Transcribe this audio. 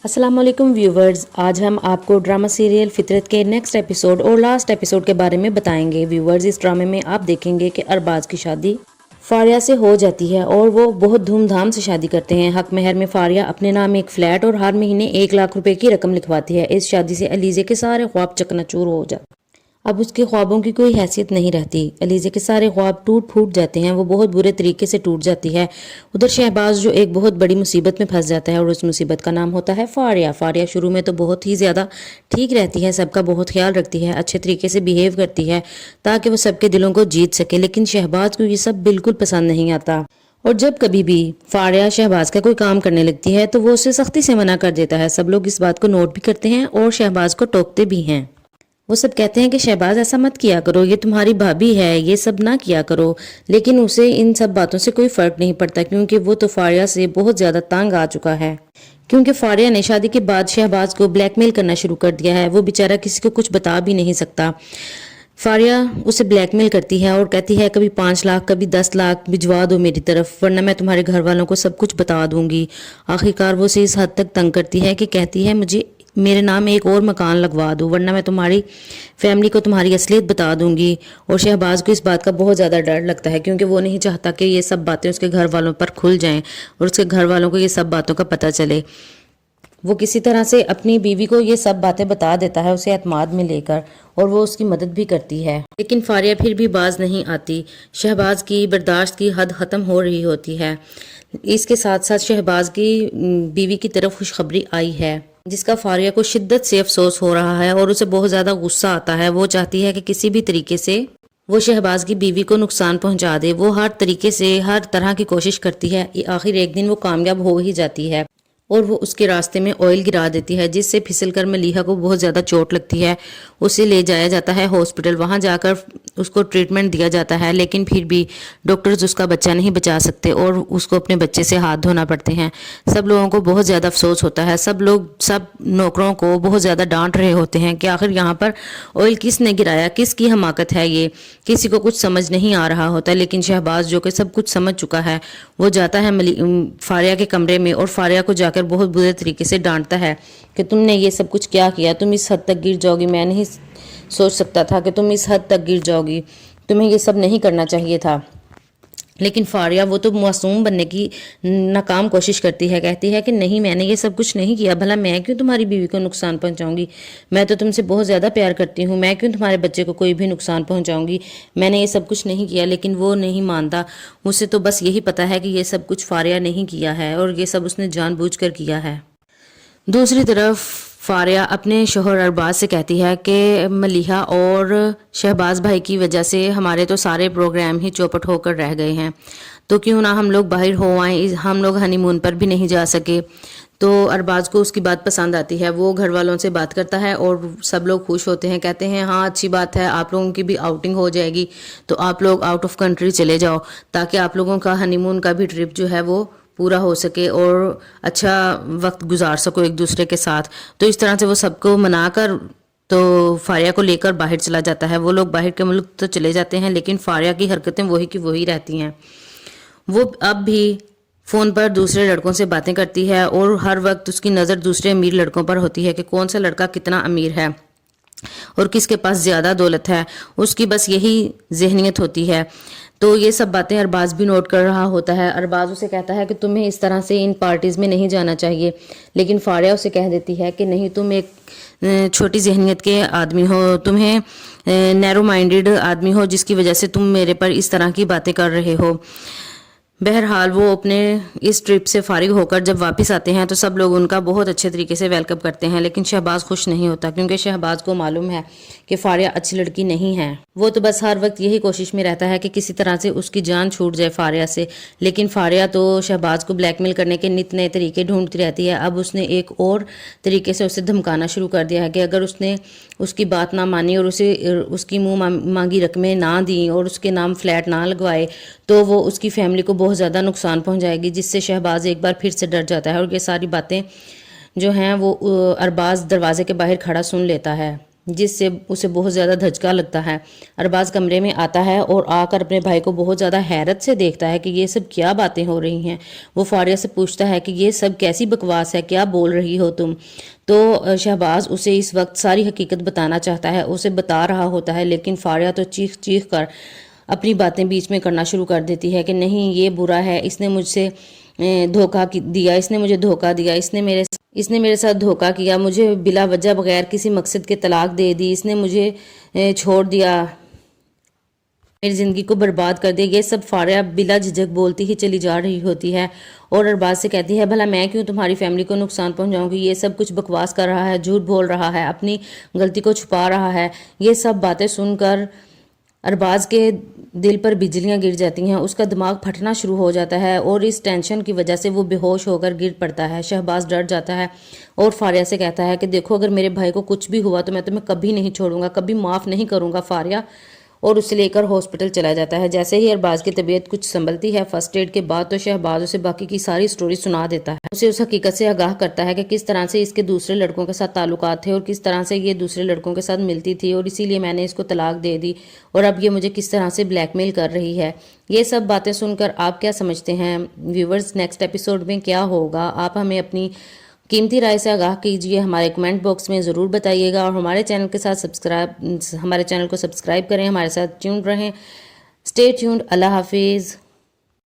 अस्सलाम वालेकुम व्यूवर्स, आज हम आपको ड्रामा सीरियल फितरत के नेक्स्ट एपिसोड और लास्ट एपिसोड के बारे में बताएंगे। व्यूवर्स, इस ड्रामे में आप देखेंगे कि अरबाज की शादी फारिया से हो जाती है और वो बहुत धूमधाम से शादी करते हैं। हक महर में फारिया अपने नाम एक फ्लैट और हर महीने 1 लाख रुपए की रकम लिखवाती है। इस शादी से अलीज़े के सारे ख्वाब चकनाचूर हो जाते, अब उसके ख्वाबों की कोई हैसियत नहीं रहती। अलीज़े के सारे ख्वाब टूट फूट जाते हैं, वो बहुत बुरे तरीके से टूट जाती है। उधर शहबाज जो एक बहुत बड़ी मुसीबत में फंस जाता है और उस मुसीबत का नाम होता है फारिया। फारिया शुरू में तो बहुत ही ज़्यादा ठीक रहती है, सबका बहुत ख्याल रखती है, अच्छे तरीके से बिहेव करती है ताकि वो सबके दिलों को जीत सके। लेकिन शहबाज को ये सब बिल्कुल पसंद नहीं आता और जब कभी भी फारिया शहबाज का कोई काम करने लगती है तो वो उसे सख्ती से मना कर देता है। सब लोग इस बात को नोट भी करते हैं और शहबाज को टोकते भी हैं। वो सब कहते हैं कि शहबाज ऐसा मत किया करो, ये तुम्हारी भाभी है, ये सब ना किया करो। लेकिन उसे इन सब बातों से कोई फर्क नहीं पड़ता क्योंकि वो तो फारिया से बहुत ज्यादा तंग आ चुका है। क्योंकि फारिया ने शादी के बाद शहबाज को ब्लैकमेल करना शुरू कर दिया है। वो बेचारा किसी को कुछ बता भी नहीं सकता। फारिया उसे ब्लैकमेल करती है और कहती है कभी 5 लाख कभी 10 लाख भिजवा दो मेरी तरफ, वरना मैं तुम्हारे घर वालों को सब कुछ बता दूंगी। आखिरकार वो उसे इस हद तक तंग करती है कि कहती है मुझे मेरे नाम एक और मकान लगवा दो, वरना मैं तुम्हारी फैमिली को तुम्हारी असलियत बता दूंगी। और शहबाज को इस बात का बहुत ज़्यादा डर लगता है क्योंकि वो नहीं चाहता कि ये सब बातें उसके घर वालों पर खुल जाएं और उसके घर वालों को ये सब बातों का पता चले। वो किसी तरह से अपनी बीवी को ये सब बातें बता देता है उसे एतमाद में लेकर, और वो उसकी मदद भी करती है। लेकिन फारिया फिर भी बाज नहीं आती। शहबाज की बर्दाश्त की हद ख़त्म हो रही होती है। इसके साथ साथ शहबाज की बीवी की तरफ खुशखबरी आई है जिसका फारिया को शिद्दत से अफसोस हो रहा है और उसे बहुत ज़्यादा गुस्सा आता है। वो चाहती है कि किसी भी तरीके से वो शहबाज की बीवी को नुकसान पहुंचा दे। वो हर तरीके से हर तरह की कोशिश करती है। आखिर एक दिन वो कामयाब हो ही जाती है और वो उसके रास्ते में ऑयल गिरा देती है जिससे फिसलकर मलीहा को बहुत ज़्यादा चोट लगती है। उसे ले जाया जाता है हॉस्पिटल, वहाँ जाकर उसको ट्रीटमेंट दिया जाता है। लेकिन फिर भी डॉक्टर्स उसका बच्चा नहीं बचा सकते और उसको अपने बच्चे से हाथ धोना पड़ते हैं। सब लोगों को बहुत ज़्यादा अफसोस होता है। सब नौकरों को बहुत ज़्यादा डांट रहे होते हैं कि आखिर यहाँ पर ऑयल किसने गिराया, किसकी हमाकत है ये। किसी को कुछ समझ नहीं आ रहा होता। लेकिन शहबाज जो कि सब कुछ समझ चुका है, वो जाता है फारिया के कमरे में और फारिया को जाकर बहुत बुरे तरीके से डांटता है कि तुमने ये सब कुछ क्या किया, तुम इस हद तक गिर जाओगी, मैं नहीं सोच सकता था कि तुम इस हद तक गिर जाओगी, तुम्हें ये सब नहीं करना चाहिए था। लेकिन फारिया वो तो मासूम बनने की नाकाम कोशिश करती है, कहती है कि नहीं मैंने ये सब कुछ नहीं किया, भला मैं क्यों तुम्हारी बीवी को नुकसान पहुंचाऊंगी, मैं तो तुमसे बहुत ज़्यादा प्यार करती हूँ, मैं क्यों तुम्हारे बच्चे को कोई भी नुकसान पहुंचाऊंगी, मैंने ये सब कुछ नहीं किया। लेकिन वो नहीं मानता। उसे तो बस यही पता है कि ये सब कुछ फारिया नहीं किया है और ये सब उसने जानबूझकर किया है। दूसरी तरफ फारिया अपने शोहर अरबाज से कहती है कि मलीहा और शहबाज भाई की वजह से हमारे तो सारे प्रोग्राम ही चौपट होकर रह गए हैं, तो क्यों ना हम लोग बाहर हो आए, हम लोग हनीमून पर भी नहीं जा सके। तो अरबाज को उसकी बात पसंद आती है। वो घर वालों से बात करता है और सब लोग खुश होते हैं, कहते हैं हाँ अच्छी बात है, आप लोगों की भी आउटिंग हो जाएगी, तो आप लोग आउट ऑफ कंट्री चले जाओ ताकि आप लोगों का हनीमून का भी ट्रिप जो है वो पूरा हो सके और अच्छा वक्त गुजार सको एक दूसरे के साथ। तो इस तरह से वो सबको मनाकर तो फारिया को लेकर बाहर चला जाता है। वो लोग बाहर के मुल्क तो चले जाते हैं लेकिन फारिया की हरकतें वही की वही रहती हैं। वो अब भी फ़ोन पर दूसरे लड़कों से बातें करती है और हर वक्त उसकी नज़र दूसरे अमीर लड़कों पर होती है कि कौन सा लड़का कितना अमीर है और किसके पास ज़्यादा दौलत है। उसकी बस यही जहनीत होती है। तो ये सब बातें अरबाज भी नोट कर रहा होता है। अरबाज उसे कहता है कि तुम्हें इस तरह से इन पार्टीज़ में नहीं जाना चाहिए, लेकिन फारिया उसे कह देती है कि नहीं, तुम एक छोटी जहनीत के आदमी हो, तुम्हें नैरो माइंडेड आदमी हो, जिसकी वजह से तुम मेरे पर इस तरह की बातें कर रहे हो। बहरहाल वो अपने इस ट्रिप से फारिग होकर जब वापस आते हैं तो सब लोग उनका बहुत अच्छे तरीके से वेलकम करते हैं। लेकिन शहबाज खुश नहीं होता क्योंकि शहबाज को मालूम है कि फारिया अच्छी लड़की नहीं है। वो तो बस हर वक्त यही कोशिश में रहता है कि किसी तरह से उसकी जान छूट जाए फारिया से। लेकिन फारिया तो शहबाज को ब्लैकमेल करने के नित नए तरीके ढूंढती रहती है। अब उसने एक और तरीके से उसे धमकाना शुरू कर दिया है कि अगर उसने उसकी बात ना मानी और उसे उसकी मुँह मांगी रकमें ना दी और उसके नाम फ्लैट ना लगवाए तो वो उसकी फैमिली को बहुत ज़्यादा नुकसान पहुंचाएगी। जिससे शहबाज एक बार फिर से डर जाता है और ये सारी बातें जो हैं वो अरबाज दरवाजे के बाहर खड़ा सुन लेता है। جس سے اسے بہت زیادہ دھچکا لگتا ہے۔ ارباز کمرے میں آتا ہے اور آ کر اپنے بھائی کو بہت زیادہ حیرت سے دیکھتا ہے کہ یہ سب کیا باتیں ہو رہی ہیں۔ وہ فاریہ سے پوچھتا ہے کہ یہ سب کیسی بکواس ہے، کیا بول رہی ہو تم؟ تو شہباز اسے اس وقت ساری حقیقت بتانا چاہتا ہے، اسے بتا رہا ہوتا ہے، لیکن فاریہ تو چیخ چیخ کر اپنی باتیں بیچ میں کرنا شروع کر دیتی ہے کہ نہیں، یہ برا ہے، اس نے مجھ سے دھوکہ دیا، اس نے مجھے دھوکہ دیا، اس نے میرے ساتھ دھوکہ کیا، مجھے بلا وجہ بغیر کسی مقصد کے طلاق دے دی، اس نے مجھے چھوڑ دیا، میری زندگی کو برباد کر دیا۔ یہ سب فاریہ بلا جھجک بولتی ہی چلی جا رہی ہوتی ہے اور ارباز سے کہتی ہے بھلا میں کیوں تمہاری فیملی کو نقصان پہنچاؤں گی؟ یہ سب کچھ بکواس کر رہا ہے، جھوٹ بول رہا ہے، اپنی غلطی کو چھپا رہا ہے۔ یہ سب باتیں سن کر ارباز کے دل پر بجلیاں گر جاتی ہیں، اس کا دماغ پھٹنا شروع ہو جاتا ہے اور اس ٹینشن کی وجہ سے وہ بے ہوش ہو کر گر پڑتا ہے۔ شہباز ڈر جاتا ہے اور فاریہ سے کہتا ہے کہ دیکھو، اگر میرے بھائی کو کچھ بھی ہوا تو میں تمہیں کبھی نہیں چھوڑوں گا، کبھی معاف نہیں کروں گا فاریہ، اور اسے لے کر ہاسپٹل چلا جاتا ہے۔ جیسے ہی ارباز کی طبیعت کچھ سنبھلتی ہے فرسٹ ایڈ کے بعد، تو شہباز اسے باقی کی ساری سٹوری سنا دیتا ہے، اسے اس حقیقت سے آگاہ کرتا ہے کہ کس طرح سے اس کے دوسرے لڑکوں کے ساتھ تعلقات تھے اور کس طرح سے یہ دوسرے لڑکوں کے ساتھ ملتی تھی اور اسی لیے میں نے اس کو طلاق دے دی اور اب یہ مجھے کس طرح سے بلیک میل کر رہی ہے۔ یہ سب باتیں سن کر آپ کیا سمجھتے ہیں ویورز؟ نیکسٹ ایپیسوڈ میں کیا ہوگا؟ آپ ہمیں اپنی قیمتی رائے سے آگاہ کیجیے، ہمارے کمنٹ باکس میں ضرور بتائیے گا اور ہمارے چینل کو سبسکرائب کریں، ہمارے ساتھ ٹیونڈ رہیں۔ Stay tuned. اللہ حافظ۔